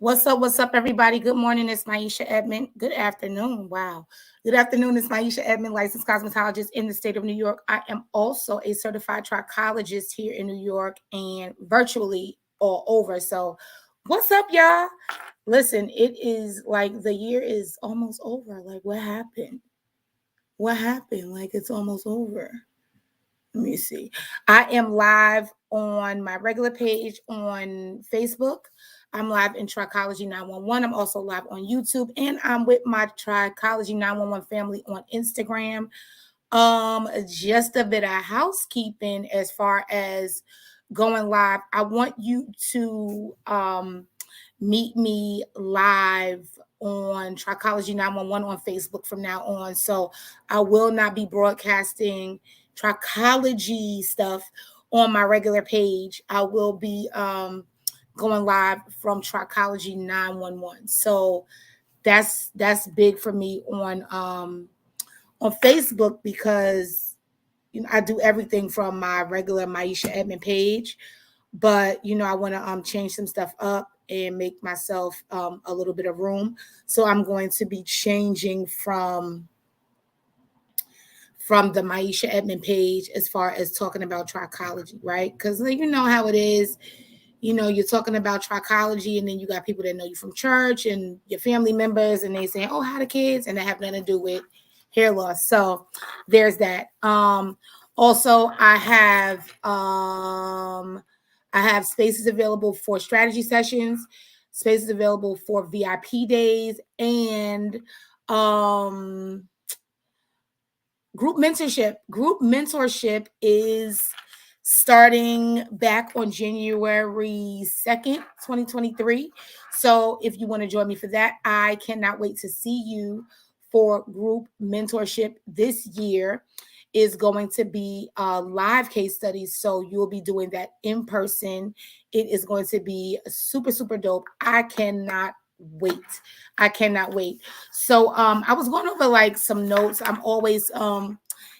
What's up, everybody? Good morning. It's Maisha Edmond. Good afternoon. Wow. Good afternoon. It's Maisha Edmond, licensed cosmetologist in the state of New York. I am also a certified trichologist here in New York and virtually all over. So, what's up, y'all? Listen, it is like the year is almost over. Like, what happened? What happened? Like, it's almost over. Let me see. I am live on my regular page on Facebook. I'm live in Trichology 911. I'm also live on YouTube, and I'm with my Trichology 911 family on Instagram. Just a bit of housekeeping as far as going live. I want you to meet me live on Trichology 911 on Facebook from now on. So I will not be broadcasting trichology stuff on my regular page. I will be going live from Trichology 911. So that's big for me on Facebook because I do everything from my regular Maisha Edmond page, but I want to change some stuff up and make myself a little bit of room. So I'm going to be changing from the Maisha Edmond page as far as talking about trichology, right? Because you know how it is. You're talking about trichology, and then you got people that know you from church and your family members, and they say, "Oh, how the kids," and that have nothing to do with hair loss. So there's that. Also, I have spaces available for strategy sessions, spaces available for VIP days, and group mentorship. Group mentorship is starting back on January 2nd, 2023. So if you want to join me for that, I cannot wait to see you for group mentorship this year. Is going to be live case studies. So you'll be doing that in person. It is going to be super, super dope. I cannot wait. I cannot wait. So I was going over like some notes. I'm always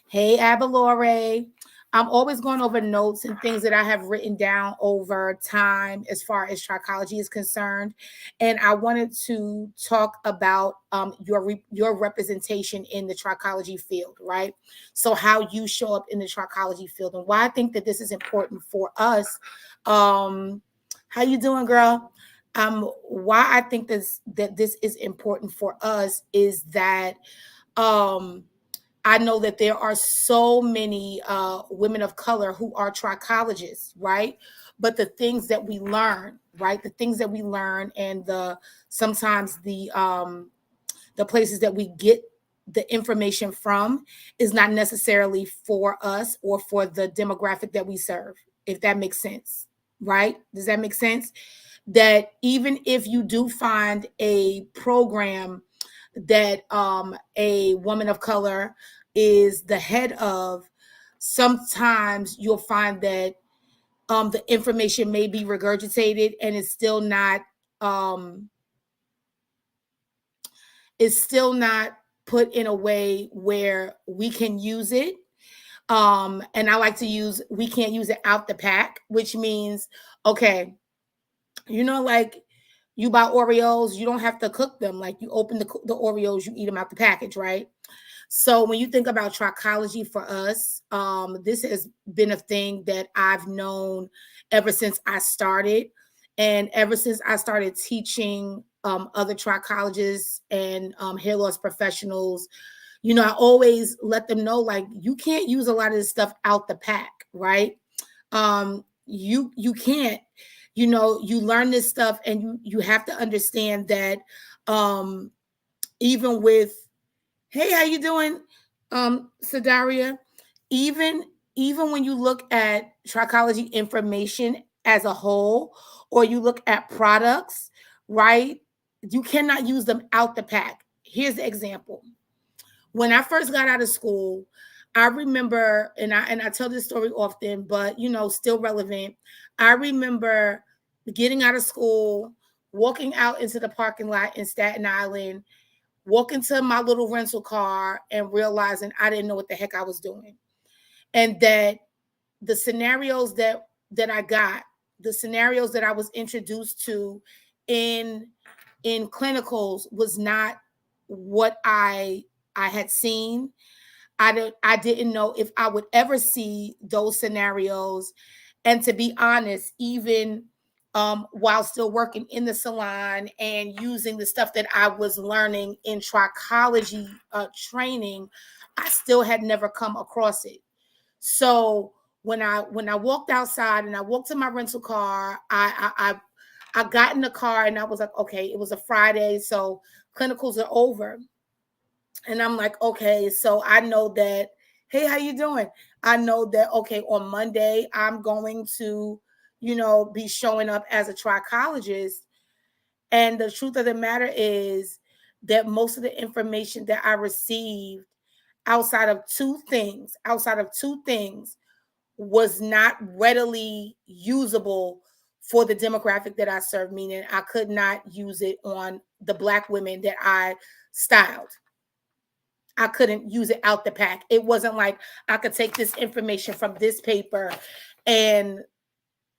hey Abalore. I'm always going over notes and things that I have written down over time as far as trichology is concerned. And I wanted to talk about your representation in the trichology field, right? So how you show up in the trichology field and why I think that this is important for us. How you doing, girl? Why I think that this is important for us is that I know that there are so many women of color who are trichologists, right? But the things that we learn, right? The things that we learn and sometimes the places that we get the information from is not necessarily for us or for the demographic that we serve, if that makes sense, right? Does that make sense? That even if you do find a program that a woman of color is the head of, sometimes you'll find that the information may be regurgitated and it's still not put in a way where we can use it. And I like to use, we can't use it out the pack, which means, okay, like you buy Oreos, you don't have to cook them. Like you open the Oreos, you eat them out the package, right? So when you think about trichology for us, this has been a thing that I've known ever since I started. And ever since I started teaching other trichologists and hair loss professionals, I always let them know, like, you can't use a lot of this stuff out the pack, right? You can't. You learn this stuff and you have to understand that even with, hey, how you doing, Sadaria? Even when you look at trichology information as a whole, or you look at products, right? You cannot use them out the pack. Here's the example. When I first got out of school, I remember, and I tell this story often, but still relevant. I remember getting out of school, walking out into the parking lot in Staten Island, walking to my little rental car and realizing I didn't know what the heck I was doing. And that the scenarios that I got, the scenarios that I was introduced to in in clinicals was not what I had seen. I didn't know if I would ever see those scenarios. And to be honest, even while still working in the salon and using the stuff that I was learning in trichology training, I still had never come across it. So when I walked outside and I walked to my rental car, I got in the car and I was like, okay, it was a Friday, so clinicals are over. And I'm like, okay, so I know that, hey, how you doing? I know that, okay, on Monday, I'm going to, be showing up as a trichologist. And the truth of the matter is that most of the information that I received outside of two things, was not readily usable for the demographic that I serve, meaning I could not use it on the Black women that I styled. I couldn't use it out the pack. It wasn't like I could take this information from this paper and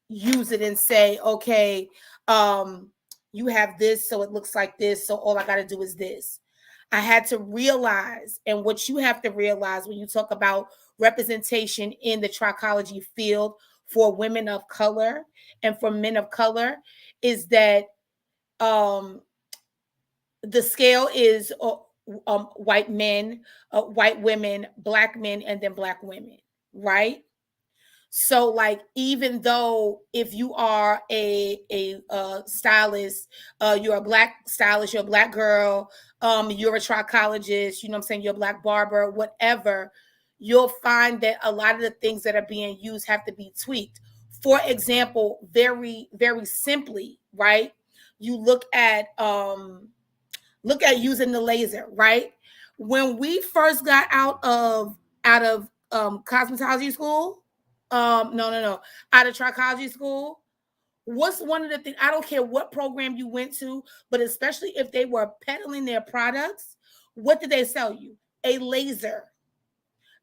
use it and say, okay, you have this, so it looks like this, so all I got to do is this. I had to realize, and what you have to realize when you talk about representation in the trichology field for women of color and for men of color, is that um, the scale is white men, white women, Black men, and then Black women, right? So, like, even though if you are a stylist, you're a Black stylist, you're a Black girl, you're a trichologist, you know what I'm saying, you're a Black barber, whatever, you'll find that a lot of the things that are being used have to be tweaked. For example, very, very simply, right? You look at using the laser, right? When we first got out of cosmetology school, no, out of trichology school, what's one of the things? I don't care what program you went to, but especially if they were peddling their products, what did they sell you? A laser.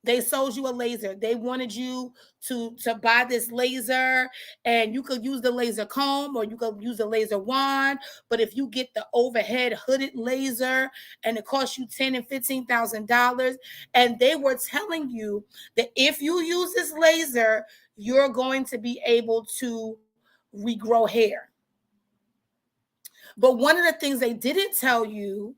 They sold you a laser. They wanted you to buy this laser, and you could use the laser comb or you could use the laser wand. But if you get the overhead hooded laser, and it costs you $10,000 and $15,000, and they were telling you that if you use this laser, you're going to be able to regrow hair. But one of the things they didn't tell you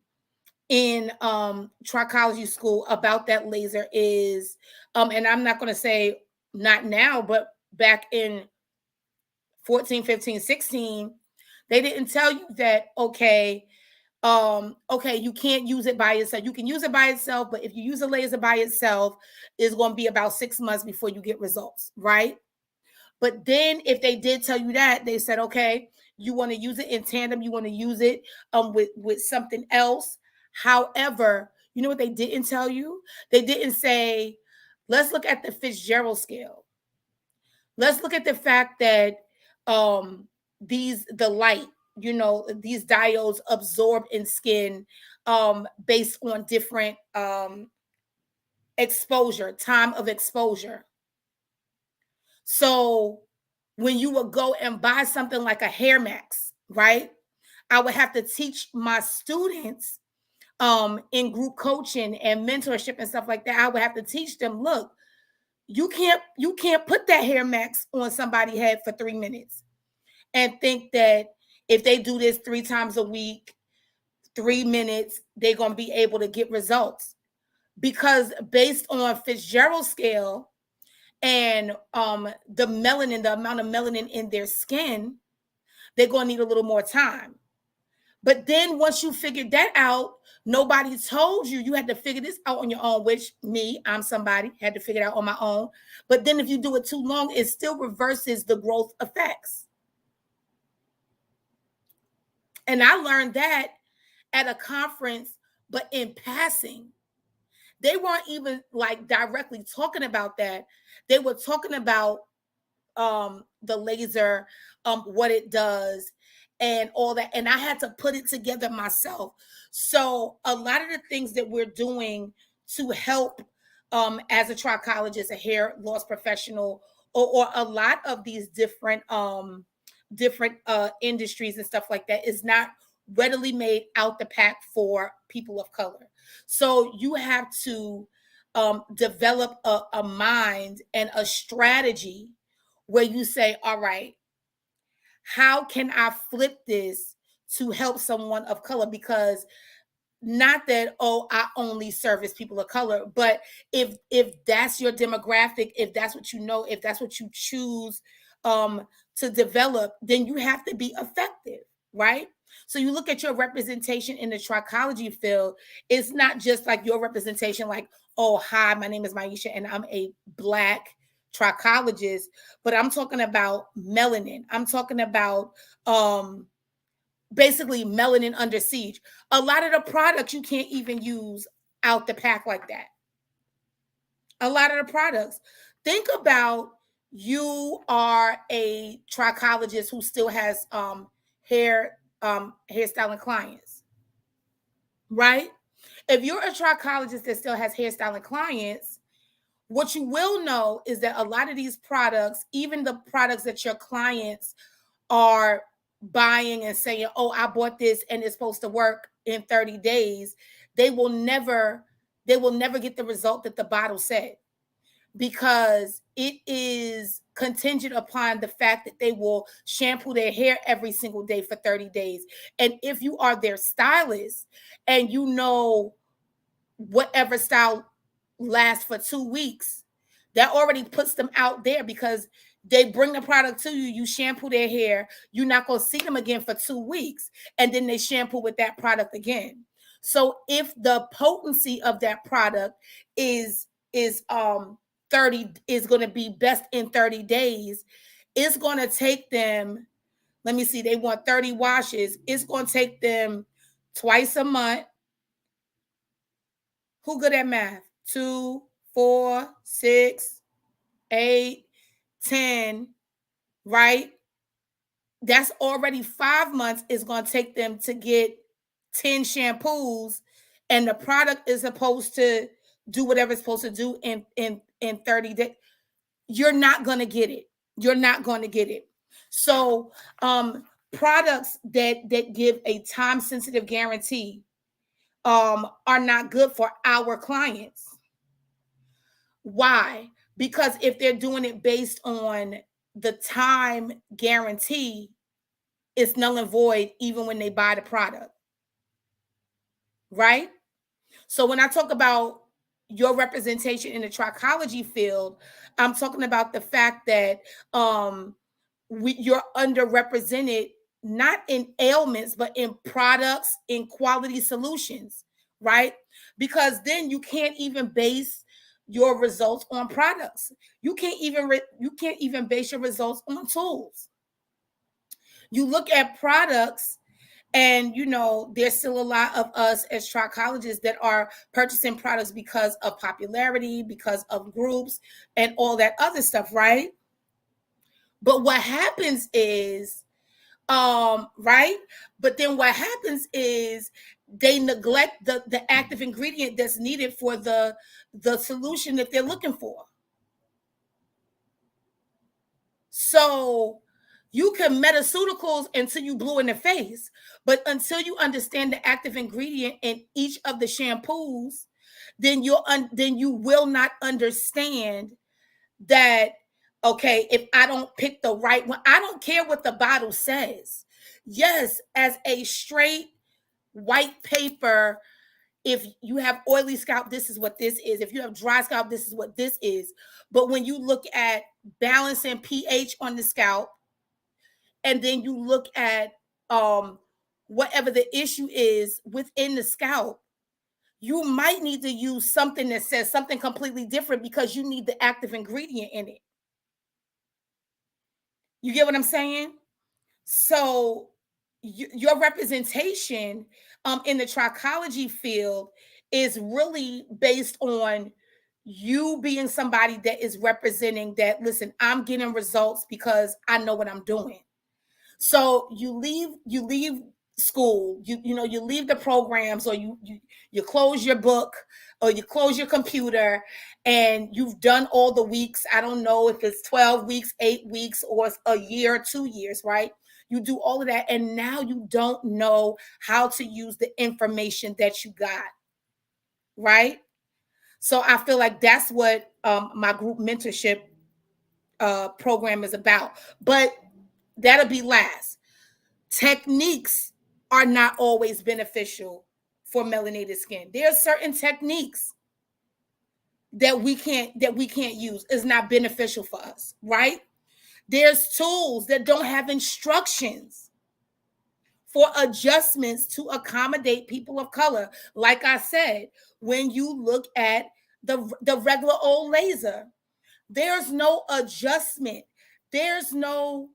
in trichology school about that laser is and I'm not going to say not now, but back in 14, 15, 16, they didn't tell you that, okay, you can't use it by itself. You can use it by itself, but if you use a laser by itself, it's going to be about 6 months before you get results, right? But then if they did tell you that, they said, okay, you want to use it in tandem, you want to use it with something else. However, you know what they didn't tell you? They didn't say, let's look at the Fitzgerald scale. Let's look at the fact that the light, these diodes absorb in skin based on different exposure, time of exposure. So when you would go and buy something like a hair max, right? I would have to teach my students in group coaching and mentorship and stuff like that. I would have to teach them, look, you can't put that hair max on somebody's head for 3 minutes and think that if they do this 3 times a week, 3 minutes, they're going to be able to get results. Because based on Fitzgerald scale, and the melanin, the amount of melanin in their skin, they're going to need a little more time. But then once you figured that out, nobody told you. You had to figure this out on your own, which I'm somebody, had to figure it out on my own. But then if you do it too long, it still reverses the growth effects. And I learned that at a conference, but in passing. They weren't even like directly talking about that. They were talking about the laser, what it does and all that. And I had to put it together myself. So a lot of the things that we're doing to help as a trichologist, a hair loss professional, or a lot of these different industries and stuff like that is not readily made out the pack for people of color. So you have to develop a mind and a strategy where you say, all right, how can I flip this to help someone of color? Because not that, oh, I only service people of color, but if that's your demographic, if that's what you know, if that's what you choose to develop, then you have to be effective, right? So you look at your representation in the trichology field, it's not just like your representation like, oh, hi, my name is Maisha and I'm a Black trichologist, but I'm talking about melanin. I'm talking about basically melanin under siege. A lot of the products you can't even use out the pack like that. A lot of the products. Think about, you are a trichologist who still has hairstyling clients, right? If you're a trichologist that still has hairstyling clients, what you will know is that a lot of these products, even the products that your clients are buying and saying, oh, I bought this and it's supposed to work in 30 days, they will never get the result that the bottle said, because it is contingent upon the fact that they will shampoo their hair every single day for 30 days. And if you are their stylist and you know whatever style lasts for 2 weeks, that already puts them out there, because they bring the product to you, you shampoo their hair, you're not going to see them again for 2 weeks, and then they shampoo with that product again. So if the potency of that product is 30, is going to be best in 30 days, it's going to take them, let me see, they want 30 washes, it's going to take them twice a month. Who good at math? 2, 4, 6, 8, 10, right? That's already 5 months is going to take them to get 10 shampoos, and the product is supposed to do whatever it's supposed to do in 30 days. You're not going to get it. You're not going to get it. So products that give a time sensitive guarantee are not good for our clients. Why? Because if they're doing it based on the time guarantee, it's null and void even when they buy the product, right? So when I talk about your representation in the trichology field, I'm talking about the fact that you're underrepresented, not in ailments, but in products, in quality solutions, right? Because then you can't even base your results on products. You can't even base your results on tools. You look at products, and there's still a lot of us as trichologists that are purchasing products because of popularity, because of groups, and all that other stuff, right? But what happens is, right? But then what happens is they neglect the active ingredient that's needed for the solution that they're looking for. So you can metaceuticals until you blue in the face, but until you understand the active ingredient in each of the shampoos, then you will not understand that, okay, if I don't pick the right one, I don't care what the bottle says. Yes, as a straight white paper, if you have oily scalp, this is what this is. If you have dry scalp, this is what this is. But when you look at balancing pH on the scalp, and then you look at whatever the issue is within the scalp, you might need to use something that says something completely different because you need the active ingredient in it. You get what I'm saying? So your representation in the trichology field is really based on you being somebody that is representing that, listen, I'm getting results because I know what I'm doing. So you leave school, you leave the programs, or you close your book, or you close your computer, and you've done all the weeks. I don't know if it's 12 weeks, 8 weeks, or a year or 2 years, right? you do all of that, and now you don't know how to use the information that you got, right? So I feel like that's what my group mentorship program is about. But that'll be last. Techniques are not always beneficial for melanated skin. There are certain techniques that we can't use. Is not beneficial for us, right? There's tools that don't have instructions for adjustments to accommodate people of color. Like I said, when you look at the regular old laser, there's no adjustment. There's no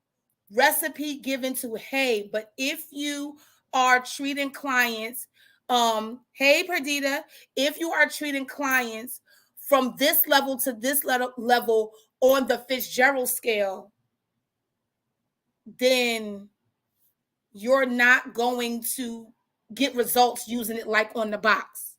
recipe given to, hey, but if you are treating clients, hey Perdita, if you are treating clients from this level to this level on the Fitzgerald scale, then you're not going to get results using it like on the box.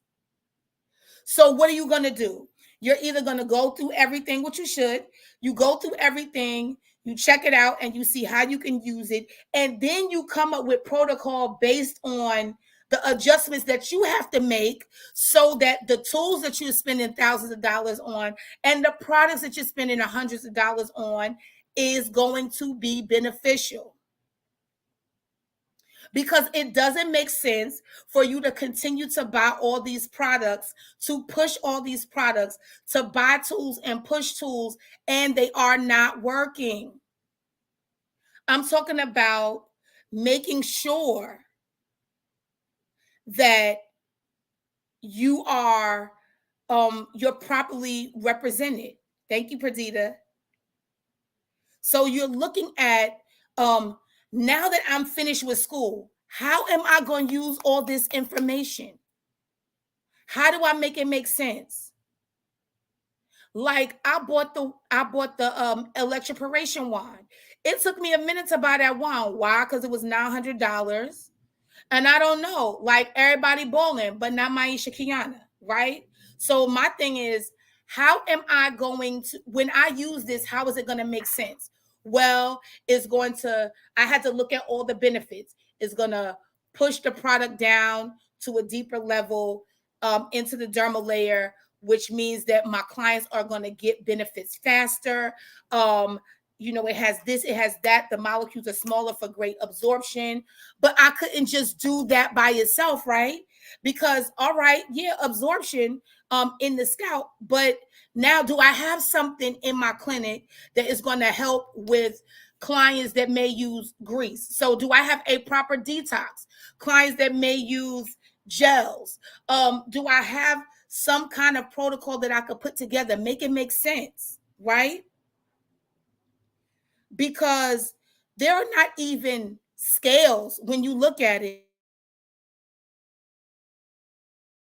So what are you going to do? You're either going to go through everything, which you should. You go through everything, you check it out, and you see how you can use it. And then you come up with protocol based on the adjustments that you have to make so that the tools that you're spending thousands of dollars on and the products that you're spending hundreds of dollars on is going to be beneficial. Because it doesn't make sense for you to continue to buy all these products, to push all these products, to buy tools and push tools, and they are not working. I'm talking about making sure that you're properly represented. Thank you, Perdita. So you're looking at now that I'm finished with school, how am I going to use all this information? How do I make it make sense? Like I bought the electroporation wand. It took me a minute to buy that wand. Why? Because it was $900. And I don't know, like everybody bowling, but not Maisha Kiana, right? So my thing is, how am I going to, when I use this, how is it going to make sense? Well, I had to look at all the benefits. It's going to push the product down to a deeper level into the dermal layer, which means that my clients are going to get benefits faster. It has this, it has that. The molecules are smaller for great absorption. But I couldn't just do that by itself, right? Because, all right, yeah, absorption in the scalp, but now do I have something in my clinic that is going to help with clients that may use grease? So do I have a proper detox? Clients that may use gels. Do I have some kind of protocol that I could put together, make it make sense, right? Because there are not even scales when you look at it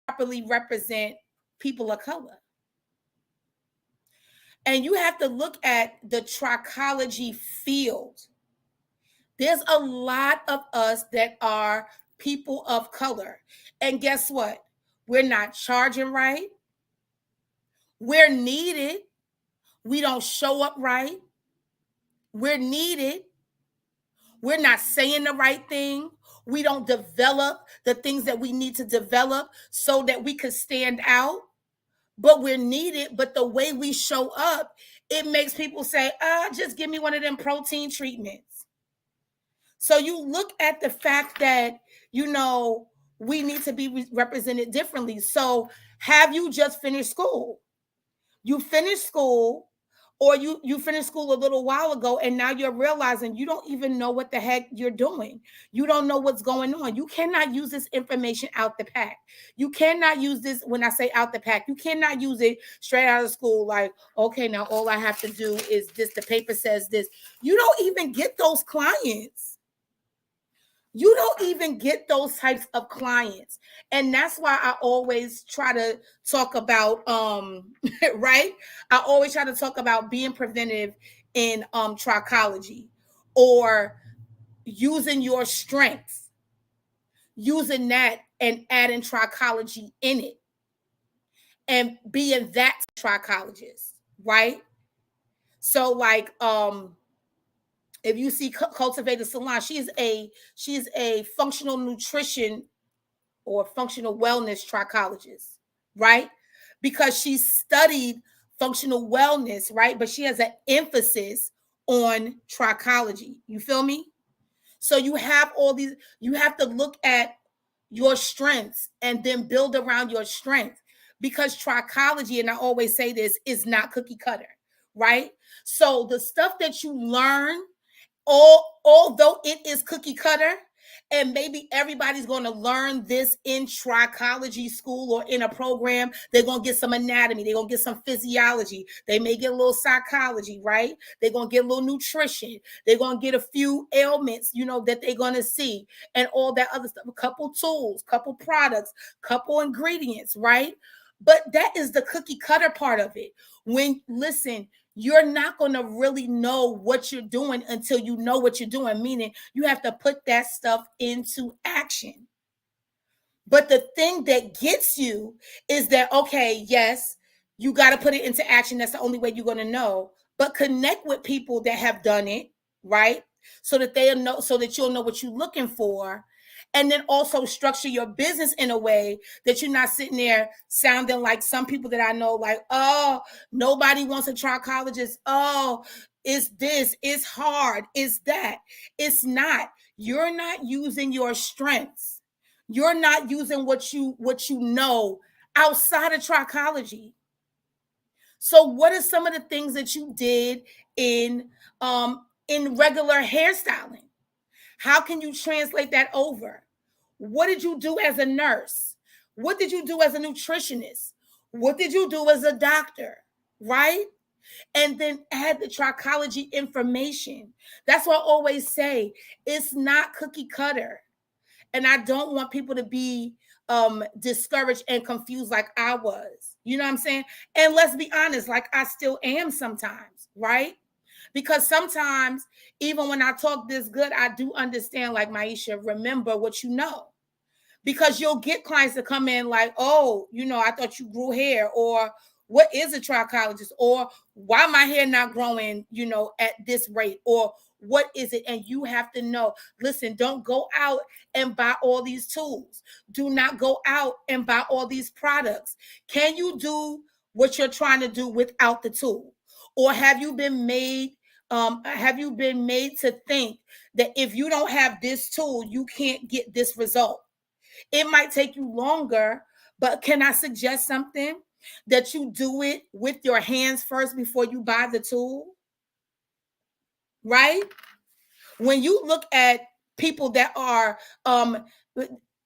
properly represent people of color. And you have to look at the trichology field. There's a lot of us that are people of color. And guess what? We're not charging right. We're needed. We don't show up right. We're needed. We're not saying the right thing. We don't develop the things that we need to develop so that we could stand out. But we're needed. But the way we show up, it makes people say, just give me one of them protein treatments. So you look at the fact that, we need to be represented differently. So have you just finished school? You finished school, or you finished school a little while ago, and now you're realizing you don't even know what the heck you're doing. You don't know what's going on. You cannot use this information out the pack. You cannot use this, when I say out the pack, you cannot use it straight out of school like, okay, now all I have to do is this, the paper says this. You don't even get those clients. You don't even get those types of clients. And that's why I always try to talk about right? I always try to talk about being preventive in trichology, or using your strengths, using that and adding trichology in it, and being that trichologist, right? So like If you see Cultivated Salon, she's a functional nutrition or functional wellness trichologist, right? Because she studied functional wellness, right? But she has an emphasis on trichology. You feel me? So you have all these, you have to look at your strengths and then build around your strength, because trichology, and I always say this, is not cookie cutter, right? So the stuff that you learn, although it is cookie cutter, and maybe everybody's going to learn this in trichology school or in a program, they're going to get some anatomy, they're going to get some physiology, they may get a little psychology, right? They're going to get a little nutrition, they're going to get a few ailments, that they're going to see, and all that other stuff, a couple tools, couple products, couple ingredients, right? But that is the cookie cutter part of it. Listen, you're not going to really know what you're doing until you know what you're doing, meaning you have to put that stuff into action. But the thing that gets you is that, okay, yes, you got to put it into action. That's the only way you're going to know. But connect with people that have done it, right? So that they'll know, so that you'll know what you're looking for. And then also structure your business in a way that you're not sitting there sounding like some people that I know, like, oh, nobody wants a trichologist. Oh, it's this, it's hard, it's that. It's not. You're not using your strengths. You're not using what you know outside of trichology. So what are some of the things that you did in regular hairstyling? How can you translate that over? What did you do as a nurse? What did you do as a nutritionist? What did you do as a doctor? Right? And then add the trichology information. That's what I always say. It's not cookie cutter. And I don't want people to be discouraged and confused like I was. You know what I'm saying? And let's be honest, like I still am sometimes, right? Because sometimes, even when I talk this good, I do understand, like, Maisha, remember what you know. Because you'll get clients that come in like, oh, I thought you grew hair, or what is a trichologist, or why my hair not growing, at this rate, or what is it? And you have to know, listen, don't go out and buy all these tools. Do not go out and buy all these products. Can you do what you're trying to do without the tool? Or have you been made to think that if you don't have this tool, you can't get this result? It might take you longer, but can I suggest something? That you do it with your hands first before you buy the tool, right? When you look at people that are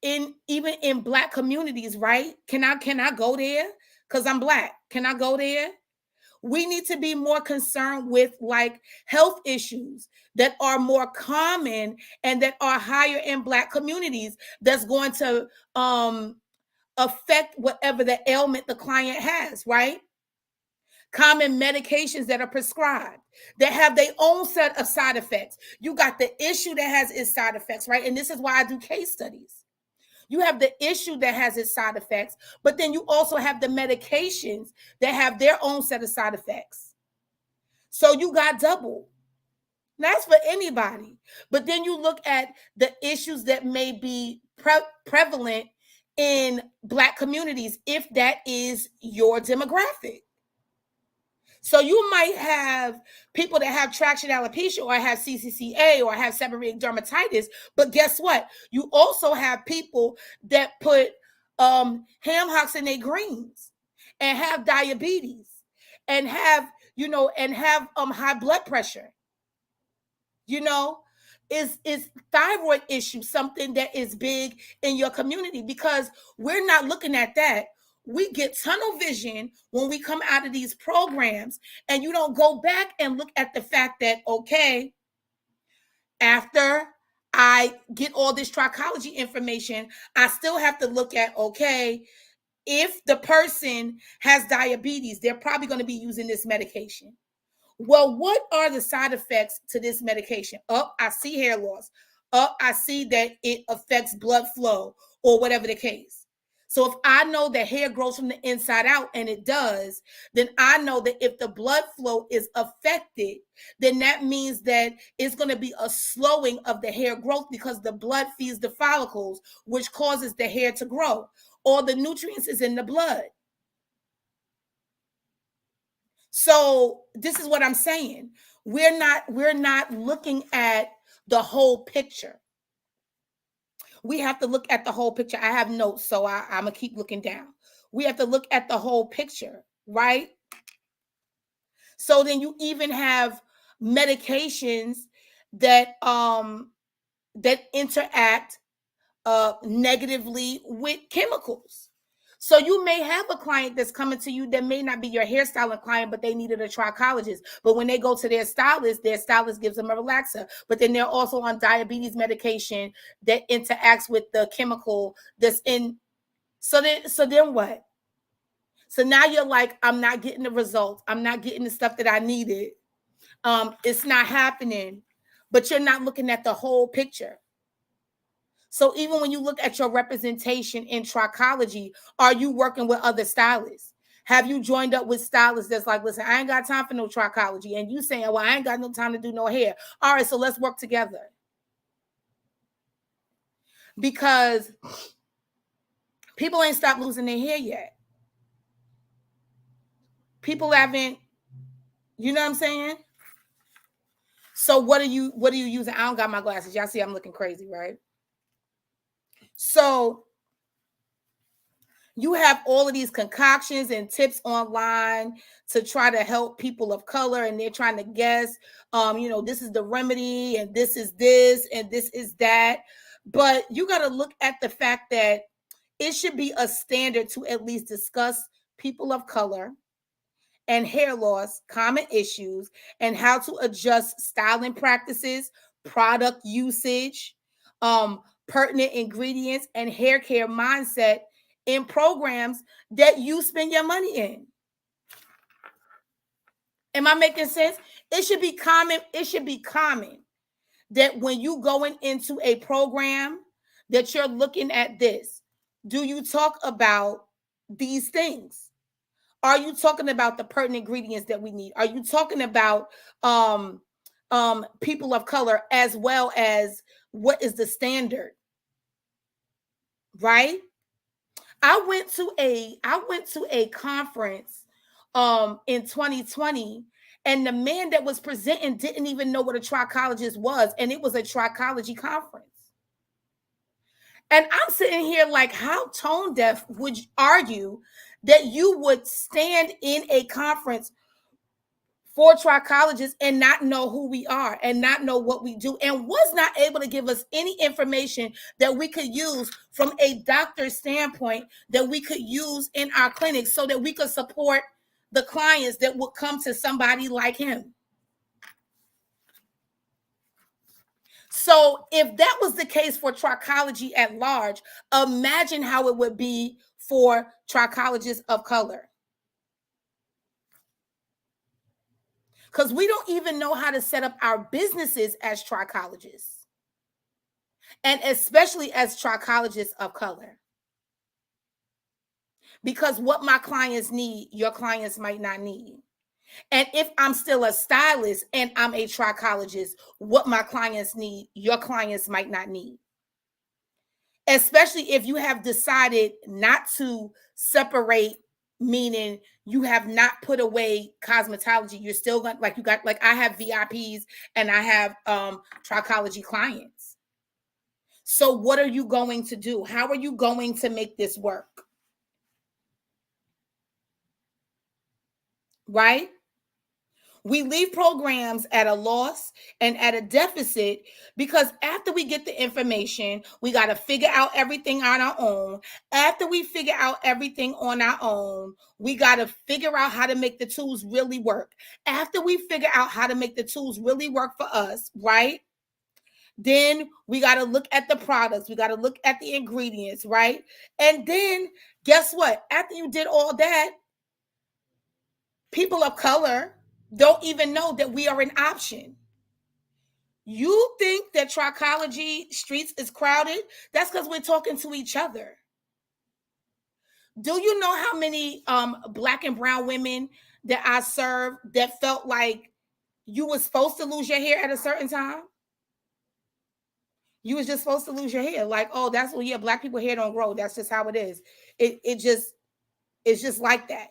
even in Black communities, right? Can I go there? Because I'm Black. Can I go there? We need to be more concerned with like health issues that are more common and that are higher in Black communities, that's going to affect whatever the ailment the client has, right? Common medications that are prescribed that have their own set of side effects. You got the issue that has its side effects, right? And this is why I do case studies. You have the issue that has its side effects, but then you also have the medications that have their own set of side effects. So you got double. That's for anybody. But then you look at the issues that may be prevalent in Black communities, if that is your demographic. So you might have people that have traction alopecia, or have CCCA, or have seborrheic dermatitis. But guess what? You also have people that put ham hocks in their greens and have diabetes and have, high blood pressure. Is thyroid issue something that is big in your community? Because we're not looking at that. We get tunnel vision when we come out of these programs, and you don't go back and look at the fact that, okay, after I get all this trichology information, I still have to look at, okay, if the person has diabetes, they're probably going to be using this medication. Well, what are the side effects to this medication? Oh, I see hair loss. Oh, I see that it affects blood flow, or whatever the case. So if I know that hair grows from the inside out, and it does, then I know that if the blood flow is affected, then that means that it's going to be a slowing of the hair growth, because the blood feeds the follicles, which causes the hair to grow. All the nutrients is in the blood. So this is what I'm saying. We're not looking at the whole picture. We have to look at the whole picture. I have notes, so I'm gonna keep looking down. We have to look at the whole picture, right? So then you even have medications that that interact negatively with chemicals. So you may have a client that's coming to you that may not be your hairstyling client, but they needed a trichologist. But when they go to their stylist gives them a relaxer. But then they're also on diabetes medication that interacts with the chemical that's in. So then what? So now you're like, I'm not getting the results. I'm not getting the stuff that I needed. It's not happening. But you're not looking at the whole picture. So even when you look at your representation in trichology, are you working with other stylists? Have you joined up with stylists that's like, listen, I ain't got time for no trichology. And you saying, well, I ain't got no time to do no hair. All right, so let's work together. Because people ain't stopped losing their hair yet. People haven't, you know what I'm saying? So what are you using? I don't got my glasses. Y'all see I'm looking crazy, right? So you have all of these concoctions and tips online to try to help people of color, and they're trying to guess, this is the remedy, and this is this, and this is that. But you got to look at the fact that it should be a standard to at least discuss people of color and hair loss, common issues, and how to adjust styling practices, product usage, pertinent ingredients, and hair care mindset in programs that you spend your money in. Am I making sense? It should be common. It should be common that when you going into a program that you're looking at this, do you talk about these things? Are you talking about the pertinent ingredients that we need? Are you talking about people of color, as well as what is the standard? Right? I went to a conference in 2020, and the man that was presenting didn't even know what a trichologist was, and it was a trichology conference. And I'm sitting here like, how tone deaf would you argue that you would stand in a conference for trichologists and not know who we are and not know what we do, and was not able to give us any information that we could use from a doctor's standpoint, that we could use in our clinics, so that we could support the clients that would come to somebody like him. So if that was the case for trichology at large, imagine how it would be for trichologists of color. Because we don't even know how to set up our businesses as trichologists, and especially as trichologists of color. Because what my clients need, your clients might not need. And if I'm still a stylist and I'm a trichologist, what my clients need, your clients might not need. Especially if you have decided not to separate, meaning you have not put away cosmetology. You're still going, like, I have VIPs and I have trichology clients. So what are you going to do? How are you going to make this work? Right? We leave programs at a loss and at a deficit, because after we get the information, we got to figure out everything on our own. After we figure out everything on our own, we got to figure out how to make the tools really work. After we figure out how to make the tools really work for us, right? Then we got to look at the products. We got to look at the ingredients, right? And then guess what? After you did all that, people of color don't even know that we are an option. You think that trichology streets is crowded? That's because we're talking to each other. Do you know how many black and brown women that I serve that felt like you were supposed to lose your hair at a certain time? You was just supposed to lose your hair. Like, oh, that's what, yeah, black people hair don't grow. That's just how it is. It's just like that.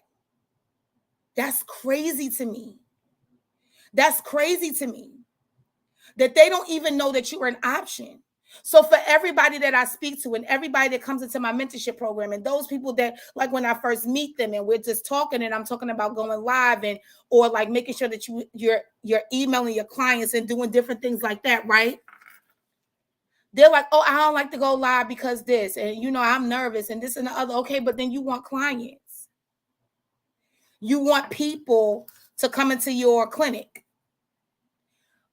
That's crazy to me. That's crazy to me that they don't even know that you are an option. So for everybody that I speak to and everybody that comes into my mentorship program and those people that, like, when I first meet them and we're just talking and I'm talking about going live and or like making sure that you're emailing your clients and doing different things like that, right? They're like, oh, I don't like to go live because this, and I'm nervous and this and the other. Okay, but then you want clients. You want people to come into your clinic.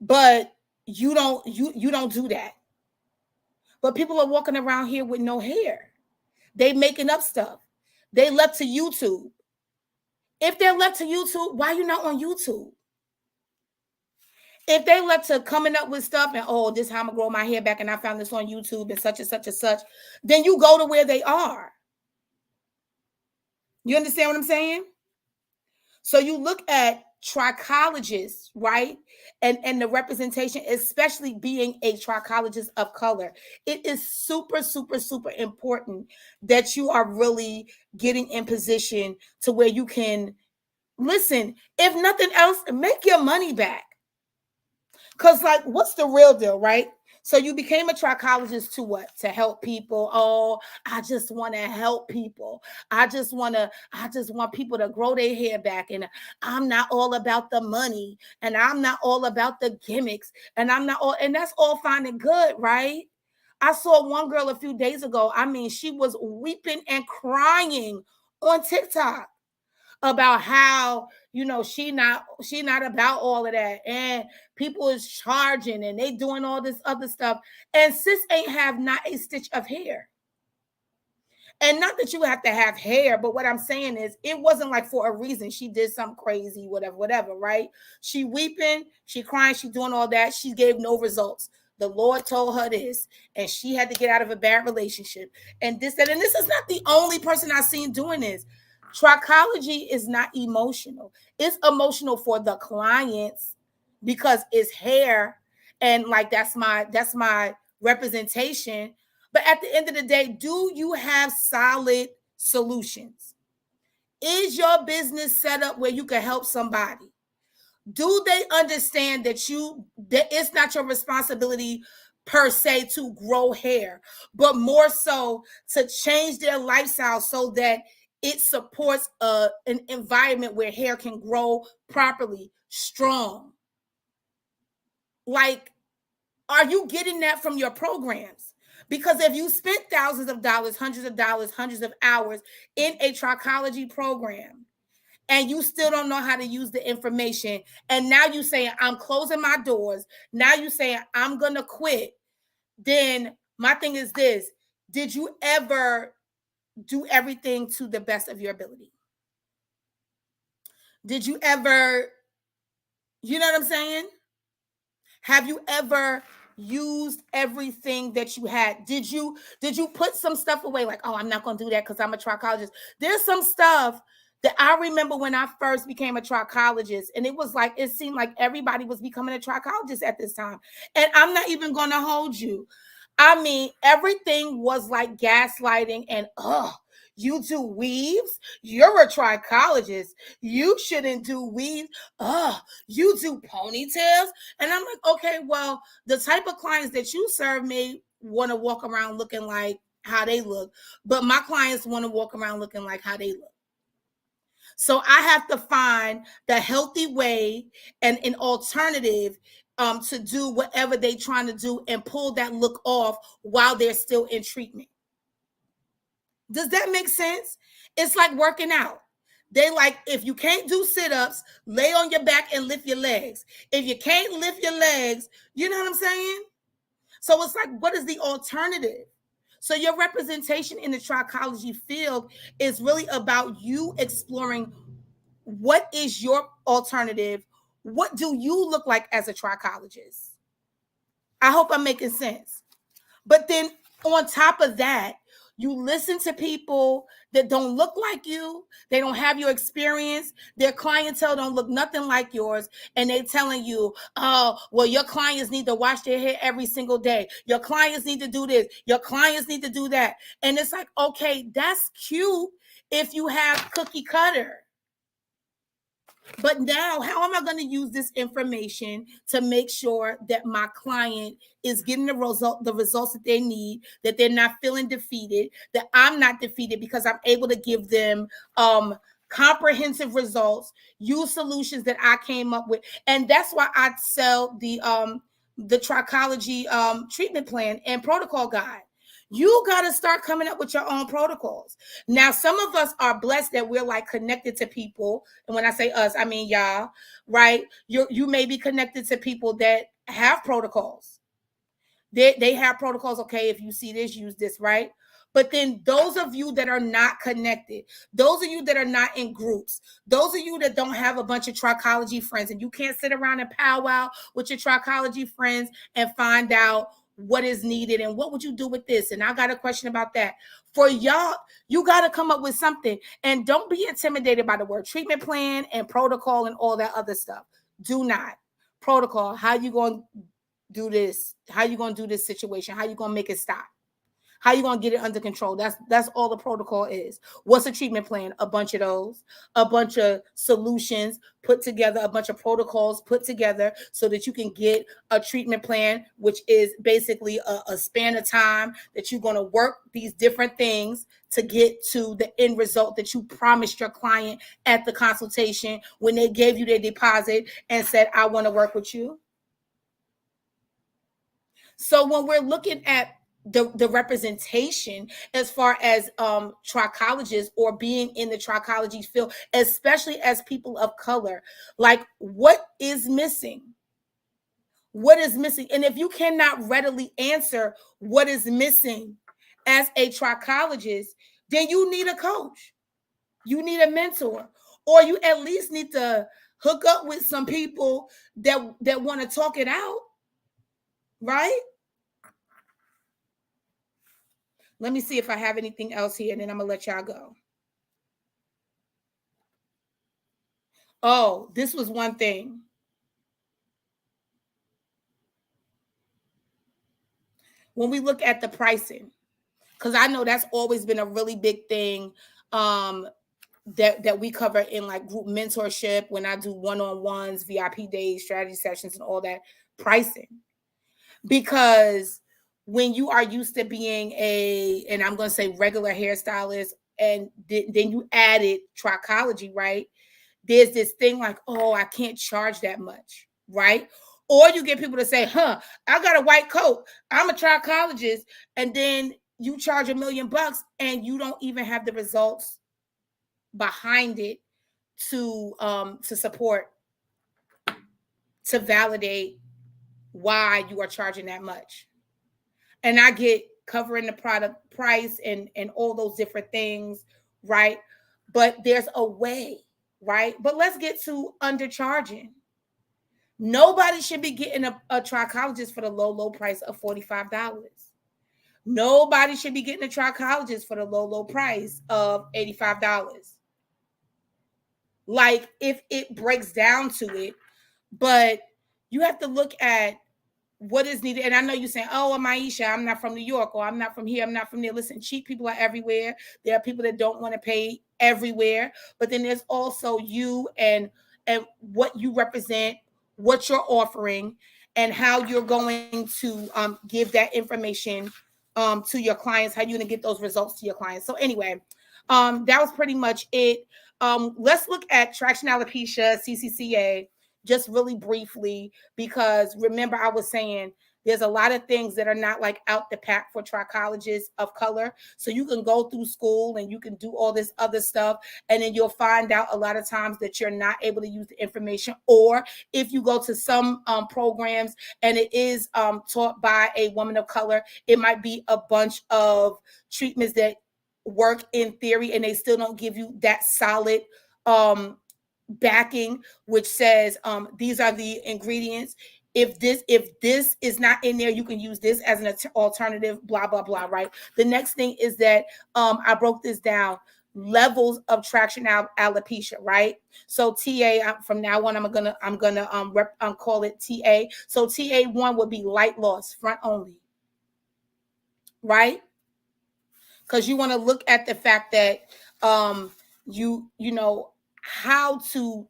But you don't do that. But people are walking around here with no hair. They making up stuff. They left to YouTube. If they're left to YouTube, why are you not on YouTube? If they left to coming up with stuff and, oh, this is how I'm gonna grow my hair back and I found this on YouTube and such and such and such, then you go to where they are. You understand what I'm saying? So you look at trichologists, right? And the representation, especially being a trichologist of color. It is super, super, super important that you are really getting in position to where you can, listen, if nothing else, make your money back. Because, like, what's the real deal, right? So you became a trichologist to what? To help people. Oh, I just want to help people. I just want people to grow their hair back. And I'm not all about the money. And I'm not all about the gimmicks. And that's all fine and good, right? I saw one girl a few days ago. I mean, she was weeping and crying on TikTok about how she not about all of that, and people is charging and they doing all this other stuff, and sis ain't have not a stitch of hair. And not that you have to have hair, but what I'm saying is it wasn't like for a reason she did something crazy, whatever, right? She weeping, she crying, she doing all that. She gave no results. The Lord told her this, and she had to get out of a bad relationship. And this is not the only person I've seen doing this. Trichology is not emotional. It's emotional for the clients because it's hair, and like that's my representation. But at the end of the day, do you have solid solutions? Is your business set up where you can help somebody? Do they understand that it's not your responsibility per se to grow hair, but more so to change their lifestyle so that it supports an environment where hair can grow properly, strong? Like, are you getting that from your programs? Because if you spent thousands of dollars, hundreds of hours in a trichology program, and you still don't know how to use the information, and now you saying, I'm closing my doors, now you saying, I'm going to quit, then my thing is this: did you ever do everything to the best of your ability? Did you ever, you know what I'm saying? Have you ever used everything that you had? Did you put some stuff away? Like, oh, I'm not going to do that because I'm a trichologist. There's some stuff that I remember when I first became a trichologist, and it was like, it seemed like everybody was becoming a trichologist at this time. And I'm not even going to hold you. I mean, everything was like gaslighting and, you do weaves? You're a trichologist. You shouldn't do weaves. You do ponytails? And I'm like, okay, well, the type of clients that you serve may want to walk around looking like how they look, but my clients want to walk around looking like how they look. So I have to find the healthy way and an alternative to do whatever they're trying to do and pull that look off while they're still in treatment. Does that make sense? It's like working out. They like, if you can't do sit-ups, lay on your back and lift your legs. If you can't lift your legs, you know what I'm saying? So it's like, what is the alternative? So your representation in the trichology field is really about you exploring what is your alternative. What do you look like as a trichologist? I hope I'm making sense. But then on top of that, You listen to people that don't look like you. They don't have your experience. Their clientele don't look nothing like yours. And they telling you, oh, well, your clients need to wash their hair every single day. Your clients need to do this. Your clients need to do that. And it's like, okay, that's cute if you have cookie cutter. But now, how am I going to use this information to make sure that my client is getting the results that they need, that they're not feeling defeated, that I'm not defeated because I'm able to give them comprehensive results, use solutions that I came up with. And that's why I sell the Trichology treatment plan and protocol guide. You got to start coming up with your own protocols. Now, some of us are blessed that we're like connected to people. And when I say us, I mean y'all, right? You may be connected to people that have protocols. They have protocols. Okay, if you see this, use this, right? But then those of you that are not connected, those of you that are not in groups, those of you that don't have a bunch of trichology friends, and you can't sit around and powwow with your trichology friends and find out what is needed and what would you do with this, and I got a question about that. For y'all, you got to come up with something, and don't be intimidated by the word treatment plan and protocol and all that other stuff. Do not. Protocol, how you going to do this? How you going to do this situation? How you going to make it stop? How you going to get it under control? That's all the protocol is. What's a treatment plan? A bunch of those, a bunch of solutions put together, a bunch of protocols put together so that you can get a treatment plan, which is basically a span of time that you're going to work these different things to get to the end result that you promised your client at the consultation when they gave you their deposit and said, I want to work with you. So when we're looking at the representation as far as trichologists or being in the trichology field, especially as people of color, like what is missing? What is missing? And if you cannot readily answer what is missing as a trichologist, then you need a coach. You need a mentor, or you at least need to hook up with some people that want to talk it out, right? Let me see if I have anything else here, and then I'm going to let y'all go. Oh, this was one thing. When we look at the pricing, because I know that's always been a really big thing that we cover in like group mentorship, when I do one-on-ones, VIP days, strategy sessions, and all that, pricing. Because when you are used to being and I'm going to say regular hairstylist, and then you added trichology, right? There's this thing like, oh, I can't charge that much, right? Or you get people to say, I got a white coat, I'm a trichologist, and then you charge $1 million and you don't even have the results behind it to support, to validate why you are charging that much. And I get covering the product price and all those different things, right? But there's a way, right? But let's get to undercharging. Nobody should be getting a trichologist for the low price of $45. Nobody should be getting a trichologist for the low price of $85. Like, if it breaks down to it, but you have to look at what is needed. And I know you're saying, oh, I'm Aisha, I'm not from New York, or I'm not from here, I'm not from there. Listen, cheap people are everywhere. There are people that don't want to pay everywhere. But then there's also you and what you represent, what you're offering, and how you're going to give that information to your clients, how you're going to get those results to your clients. So anyway, that was pretty much it. Let's look at traction alopecia, CCCA, just really briefly, because remember I was saying there's a lot of things that are not like out the pack for trichologists of color. So you can go through school and you can do all this other stuff, and then you'll find out a lot of times that you're not able to use the information. Or if you go to some programs and it is taught by a woman of color, it might be a bunch of treatments that work in theory and they still don't give you that solid backing, which says these are the ingredients. if this is not in there, you can use this as an alternative, blah blah blah, right? The next thing is that I broke this down, levels of traction alopecia, right? So TA, from now on, I'm gonna call it TA. So TA1 would be light loss, front only, right? Because you want to look at the fact that you know how to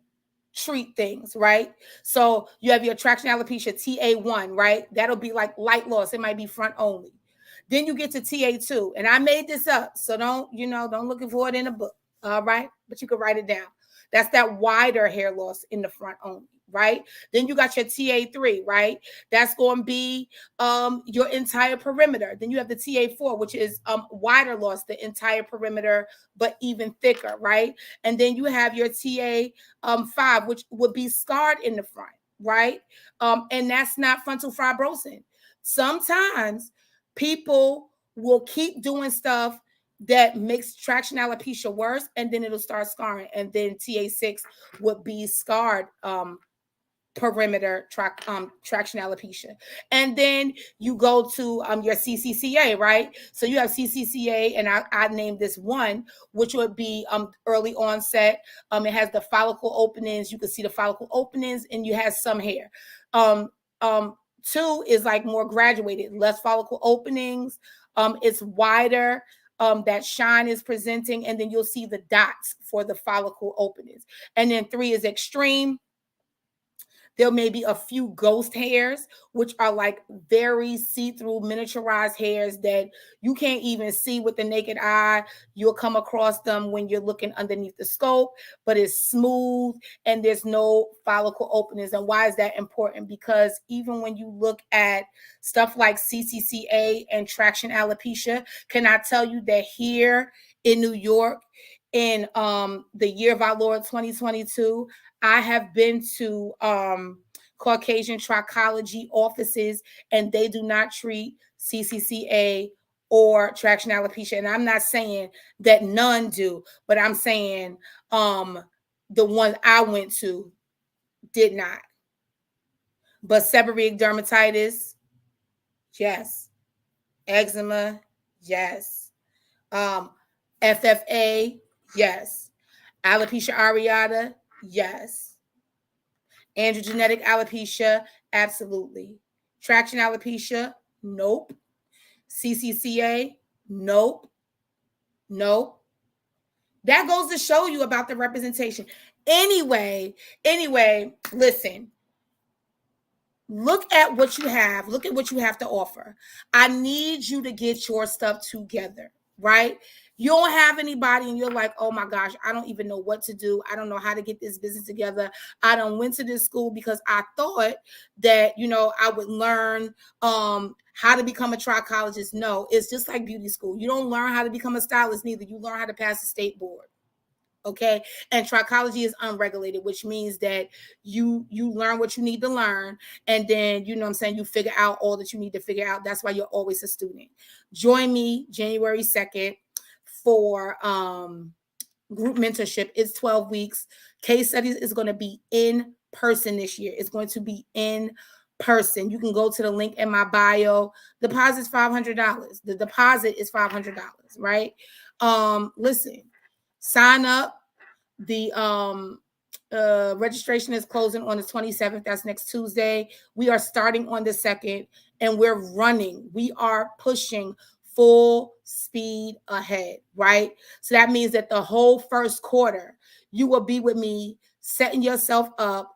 treat things, right? So you have your traction alopecia TA1, right? That'll be like light loss. It might be front only. Then you get to TA2, and I made this up, so don't look for it in a book, all right? But you can write it down. That's that wider hair loss in the front only, right? Then you got your TA3, right? That's going to be your entire perimeter. Then you have the TA4, which is wider loss, the entire perimeter, but even thicker, right? And then you have your TA5, which would be scarred in the front, right? And that's not frontal fibrosing. Sometimes people will keep doing stuff that makes traction alopecia worse, and then it'll start scarring. And then TA6 would be scarred perimeter traction alopecia. And then you go to your CCCA, right? So you have CCCA, and I named this 1, which would be early onset. It has the follicle openings. You can see the follicle openings, and you have some hair. 2 is like more graduated, less follicle openings. It's wider. That shine is presenting, and then you'll see the dots for the follicle openings. And then 3 is extreme. There may be a few ghost hairs, which are like very see-through miniaturized hairs that you can't even see with the naked eye. You'll come across them when you're looking underneath the scope, but it's smooth and there's no follicle openings. And why is that important? Because even when you look at stuff like CCCA and traction alopecia, can I tell you that here in New York, in the year of our Lord 2022, I have been to Caucasian trichology offices, and they do not treat CCCA or traction alopecia. And I'm not saying that none do, but I'm saying the ones I went to did not. But seborrheic dermatitis, yes. Eczema, yes. FFA, yes. Alopecia areata, yes. Androgenetic alopecia, absolutely. Traction alopecia, nope. CCCA, nope. Nope. That goes to show you about the representation. Anyway, listen. Look at what you have. Look at what you have to offer. I need you to get your stuff together, right? You don't have anybody and you're like, oh my gosh, I don't even know what to do. I don't know how to get this business together. I done went to this school because I thought that, I would learn how to become a trichologist. No, it's just like beauty school. You don't learn how to become a stylist neither. You learn how to pass the state board. Okay. And trichology is unregulated, which means that you learn what you need to learn. And then, you figure out all that you need to figure out. That's why you're always a student. Join me January 2nd for group mentorship. It's 12 weeks. Case studies is going to be in person this year. It's going to be in person. You can go to the link in my bio. Deposit's $500. The deposit is $500, right? Listen, sign up. The registration is closing on the 27th. That's next Tuesday. We are starting on the 2nd, and we're running. We are pushing full speed ahead, right? So that means that the whole first quarter, you will be with me, setting yourself up,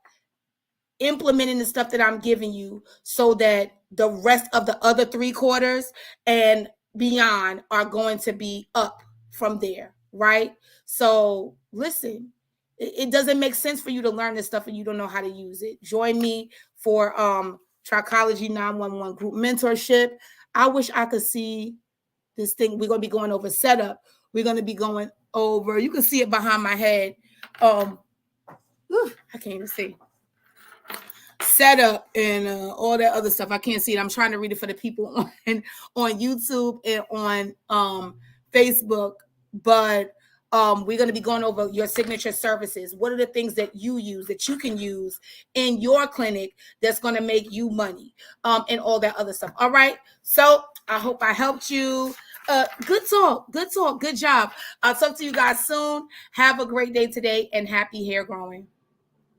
implementing the stuff that I'm giving you so that the rest of the other 3 quarters and beyond are going to be up from there, right? So listen, it doesn't make sense for you to learn this stuff and you don't know how to use it. Join me for Trichology 911 group mentorship. I wish I could see this thing. We're going to be going over setup. We're going to be going over, you can see it behind my head. I can't even see. Setup and all that other stuff. I can't see it. I'm trying to read it for the people on YouTube and on Facebook. But We're going to be going over your signature services. What are the things that you use, that you can use in your clinic that's going to make you money, and all that other stuff. All right. So I hope I helped you. Good talk. Good talk. Good job. I'll talk to you guys soon. Have a great day today and happy hair growing.